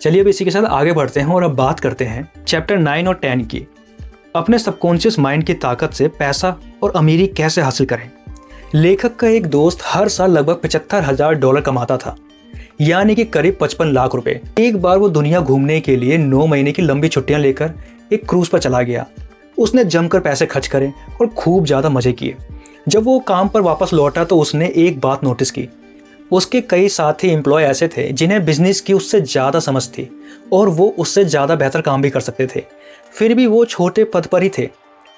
चलिए अब इसी के साथ आगे बढ़ते हैं और अब बात करते हैं चैप्टर 9 और 10 की, अपने सबकॉन्शियस माइंड की ताकत से पैसा और अमीरी कैसे हासिल करें। लेखक का एक दोस्त हर साल लगभग $75,000 कमाता था, यानी कि करीब 55 लाख रुपए। एक बार वो दुनिया घूमने के लिए 9 महीने की लंबी छुट्टियां लेकर एक क्रूज पर चला गया। उसने जमकर पैसे खर्च करे और खूब ज़्यादा मजे किए। जब वो काम पर वापस लौटा तो उसने एक बात नोटिस की, उसके कई साथी एम्प्लॉय ऐसे थे जिन्हें बिजनेस की उससे ज़्यादा समझ थी और वो उससे ज़्यादा बेहतर काम भी कर सकते थे। फिर भी वो छोटे पद पर ही थे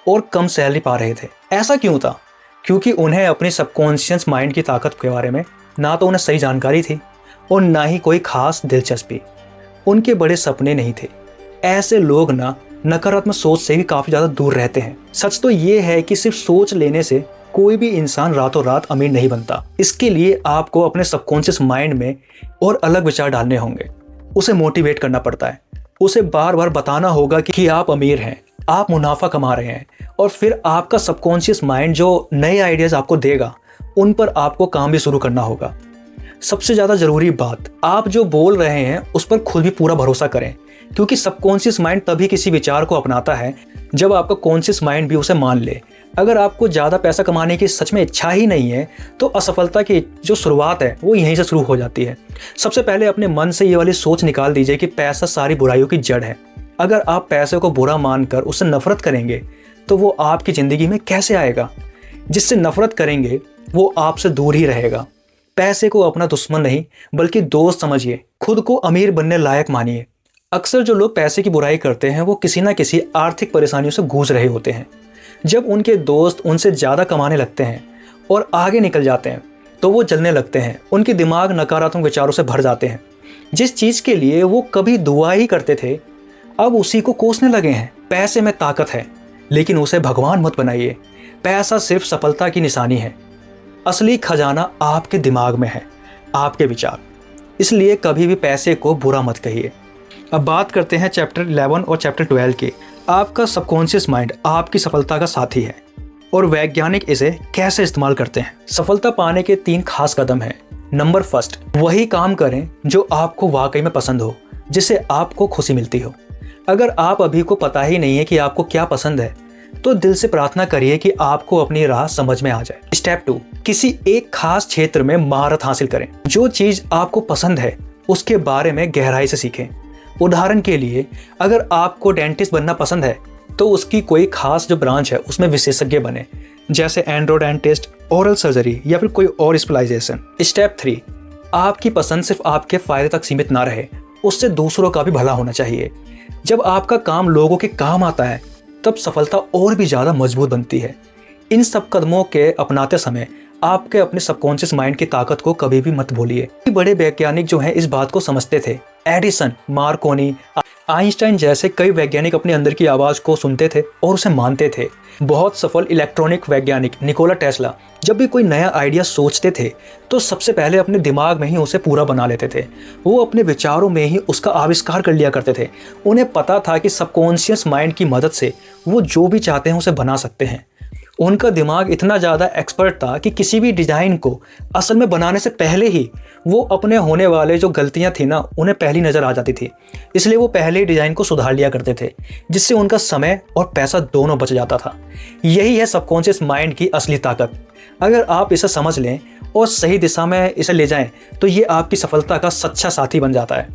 और कम सैलरी पा रहे थे। ऐसा क्यों था? क्योंकि उन्हें अपनी सबकॉन्शियस माइंड की ताकत के बारे में ना तो उन्हें सही जानकारी थी और ना ही कोई खास दिलचस्पी। उनके बड़े सपने नहीं थे। ऐसे लोग ना नकारात्मक सोच से भी काफ़ी ज़्यादा दूर रहते हैं। सच तो ये है कि सिर्फ सोच लेने से कोई भी इंसान रातों रात अमीर नहीं बनता। इसके लिए आपको अपने सबकॉन्शियस माइंड में और अलग विचार डालने होंगे। उसे मोटिवेट करना पड़ता है। उसे बार बार बताना होगा कि आप अमीर हैं, आप मुनाफा कमा रहे हैं, और फिर आपका सबकॉन्शियस माइंड जो नए आइडियाज़ आपको देगा उन पर आपको काम भी शुरू करना होगा। सबसे ज़्यादा ज़रूरी बात, आप जो बोल रहे हैं उस पर खुद भी पूरा भरोसा करें, क्योंकि सबकॉन्शियस माइंड तभी किसी विचार को अपनाता है जब आपका कॉन्शियस माइंड भी उसे मान ले। अगर आपको ज़्यादा पैसा कमाने की सच में इच्छा ही नहीं है तो असफलता की जो शुरुआत है वो यहीं से शुरू हो जाती है। सबसे पहले अपने मन से ये वाली सोच निकाल दीजिए कि पैसा सारी बुराइयों की जड़ है। अगर आप पैसे को बुरा मानकर उससे नफरत करेंगे तो वो आपकी ज़िंदगी में कैसे आएगा? जिससे नफरत करेंगे वो आपसे दूर ही रहेगा। पैसे को अपना दुश्मन नहीं बल्कि दोस्त समझिए। खुद को अमीर बनने लायक मानिए। अक्सर जो लोग पैसे की बुराई करते हैं वो किसी ना किसी आर्थिक परेशानियों से गूंज रहे होते हैं। जब उनके दोस्त उनसे ज़्यादा कमाने लगते हैं और आगे निकल जाते हैं तो वो जलने लगते हैं। उनके दिमाग नकारात्मक विचारों से भर जाते हैं। जिस चीज़ के लिए वो कभी दुआ ही करते थे अब उसी को कोसने लगे हैं। पैसे में ताकत है, लेकिन उसे भगवान मत बनाइए। पैसा सिर्फ सफलता की निशानी है। असली खजाना आपके दिमाग में है, आपके विचार। इसलिए कभी भी पैसे को बुरा मत कहिए। अब बात करते हैं चैप्टर 11 और चैप्टर 12 की। आपका सबकॉन्शियस माइंड आपकी सफलता का साथी है और वैज्ञानिक इसे कैसे इस्तेमाल करते हैं। सफलता पाने के 3 खास कदम हैं। नंबर फर्स्ट, वही काम करें जो आपको वाकई में पसंद हो, जिससे आपको खुशी मिलती हो। अगर आप अभी को पता ही नहीं है कि आपको क्या पसंद है तो दिल से प्रार्थना करिए कि आपको अपनी राह समझ में आ जाए। स्टेप 2, किसी एक खास क्षेत्र में महारत हासिल करें। जो चीज़ आपको पसंद है उसके बारे में गहराई से सीखें। उदाहरण के लिए, अगर आपको डेंटिस्ट बनना पसंद है तो उसकी कोई खास जो ब्रांच है उसमें विशेषज्ञ बने, जैसे एंड्रोडेंटिस्ट, ओरल सर्जरी या फिर कोई और स्पेशलाइजेशन। स्टेप 3, आपकी पसंद सिर्फ आपके फायदे तक सीमित ना रहे, उससे दूसरों का भी भला होना चाहिए। जब आपका काम लोगों के काम आता है तब सफलता और भी ज़्यादा मजबूत बनती है। इन सब कदमों के अपनाते समय आपके अपने सबकॉन्शियस माइंड की ताकत को कभी भी मत भूलिए। बड़े वैज्ञानिक जो हैं इस बात को समझते थे। एडिसन, मार्कोनी, आइंस्टाइन जैसे कई वैज्ञानिक अपने अंदर की आवाज़ को सुनते थे और उसे मानते थे। बहुत सफल इलेक्ट्रॉनिक वैज्ञानिक निकोला टेस्ला जब भी कोई नया आइडिया सोचते थे तो सबसे पहले अपने दिमाग में ही उसे पूरा बना लेते थे। वो अपने विचारों में ही उसका आविष्कार कर लिया करते थे। उन्हें पता था कि सबकॉन्शियस माइंड की मदद से वो जो भी चाहते हैं उसे बना सकते हैं। उनका दिमाग इतना ज़्यादा एक्सपर्ट था कि किसी भी डिज़ाइन को असल में बनाने से पहले ही वो अपने होने वाले जो गलतियां थी ना उन्हें पहली नज़र आ जाती थी। इसलिए वो पहले ही डिज़ाइन को सुधार लिया करते थे, जिससे उनका समय और पैसा दोनों बच जाता था। यही है सबकॉन्शियस माइंड की असली ताकत। अगर आप इसे समझ लें और सही दिशा में इसे ले जाएं तो ये आपकी सफलता का सच्चा साथी बन जाता है।